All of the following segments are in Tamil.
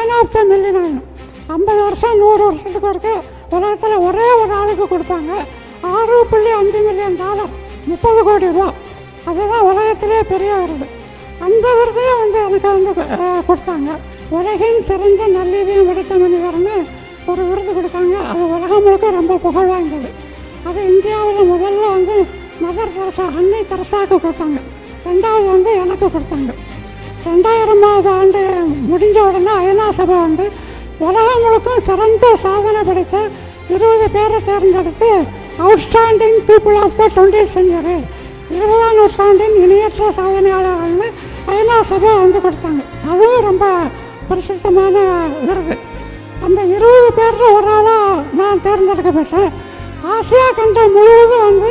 Man of the million. 50 வருஷம் 100 வருஷத்துக்கு ஒருக்க உலகத்தில் ஒரே ஒரு ஆளுக்கு கொடுப்பாங்க. $6.5 மில்லியன், 30 கோடி ரூபா. அதுதான் உலகத்திலே பெரிய விருது. அந்த விருதையும் எனக்கு கொடுத்தாங்க. உலகின் சிறந்த நல்லிதயம் படைத்த மனிதர்னு ஒரு விருது கொடுத்தாங்க. அது உலகம் முழுக்க ரொம்ப புகழ் வாய்ந்தது. அது இந்தியாவில் முதல்ல மதர் தெரசா, அன்னை தெரசாவுக்கு கொடுத்தாங்க. 2வது எனக்கு கொடுத்தாங்க. 2000ஆவது ஆண்டு முடிஞ்ச உடனே ஐநா சபை உலகம் முழுக்கும் சிறந்த சாதனை படைத்த 20 பேரை தேர்ந்தெடுத்து outstanding people of the 20th century, 20ஆம் நூற்றாண்டின் இணையற்ற சாதனையாளர்கள்னு ஐநா சபை கொடுத்தாங்க. அதுவும் ரொம்ப பிரசித்தமான விருது. அந்த 20 பேரில் ஒரு ஆளாக நான் தேர்ந்தெடுக்கப்பட்டேன். ஆசியா கண்டம் முழுவதும்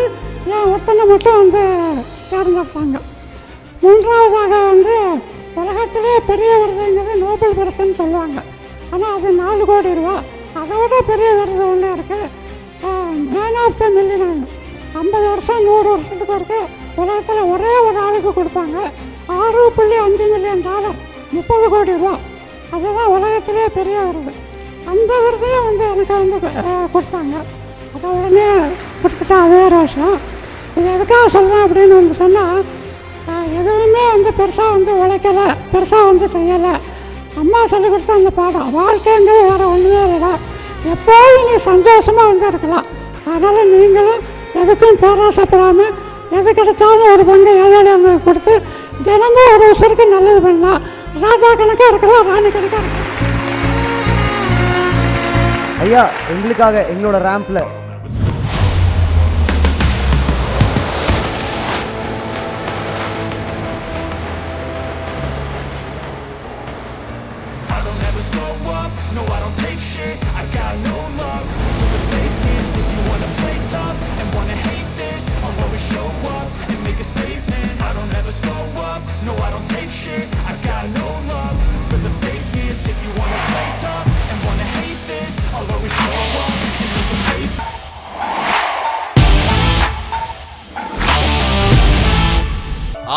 என் ஒருத்தனை மட்டும் தேர்ந்தெடுத்தாங்க. 3வதாக உலகத்திலே பெரிய விருதுங்கிறது நோபல் பரிசுன்னு சொல்லுவாங்க. ஆனால் அது 4 கோடி ரூபா. அதை விட பெரிய விருது ஒன்று இருக்குது, மேன் ஆஃப் த மில்லியன். 50 வருஷம் 100 வருஷத்துக்கு ஒருக்க உலகத்தில் ஒரே ஒரு ஆளுக்கு கொடுப்பாங்க. $6.5 மில்லியன், 30 கோடி ரூபா. அதுதான் உலகத்திலே பெரிய விருது. அந்த விருதையும் எனக்கு கொடுத்தாங்க. அதை உடனே கொடுத்துட்டா அது வேறு விஷயம். இது எதுக்காக சொல்கிறேன் அப்படின்னு சொன்னால், எதுவுமே பெருசாக உழைக்கலை, பெருசாக செய்யலை. அம்மா சொல்லிக் கொடுத்த அந்த பாடம், வாழ்க்கைங்கிறது வேறு ஒன்றுமே இல்லை. எப்போதும் நீ சந்தோஷமாக இருக்கலாம். அதனால் நீங்களும் எதுக்கும் பேராசப்படாமல் எது கிடைச்சாலும் ஒரு பங்கு ஏழை கொடுத்து தினமும் ஒரு உசருக்கு நல்லது பண்ணலாம். ராஜா கணக்காக இருக்கலாம், ராணி கணக்காக இருக்கலாம். ஐயா, எங்களுக்காக எங்களோட ரேம்பில்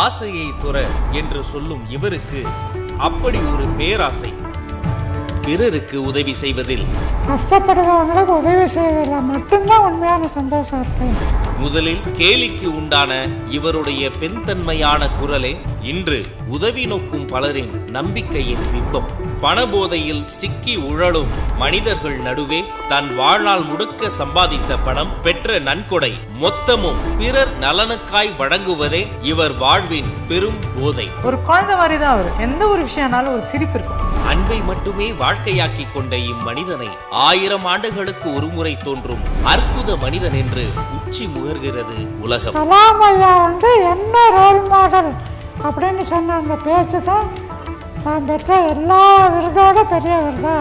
ஆசையை துற என்று சொல்லும் இவருக்கு அப்படி ஒரு பேராசை. பிறருக்கு உதவி செய்வதில், கஷ்டப்படுறவங்களுக்கு உதவி செய்வதில் மட்டும்தான் உண்மையான சந்தோஷம் இருக்கு. முதலில் கேலிக்கு உண்டான இவருடைய பெண்தன்மையான குரலே இன்று உதவி நோக்கும் பலரின் நம்பிக்கையின் பிம்பம். பணபோதையில் சிக்கி உழலும் மனிதர்கள் நடுவே தன் வாழ்நாள் முழுக்க சம்பாதித்த பணம், பெற்ற நன்கொடை மொத்தமும் பிறர் நலனுக்காய் வழங்குவதே இவர் வாழ்வின் பெரும் போதை. ஒரு குழந்தை மாதிரி தான் அவர். எந்த ஒரு விஷயம்னாலும் ஒரு சிரிப்பு இருக்கும். அன்பை மட்டுமே வாழ்க்கையாக்கி கொண்ட இம்மனிதனை 1000 ஆண்டுகளுக்கு ஒருமுறை தோன்றும் அற்புத மனிதன் என்று உச்சி முகர்கிறது உலகம். கலாம் ஐயா என்ன ரோல் மாடல் அப்படின்னு சொன்ன அந்த பேச்சு தான் நான் பெற்ற எல்லா விருதோட பெரிய விருதா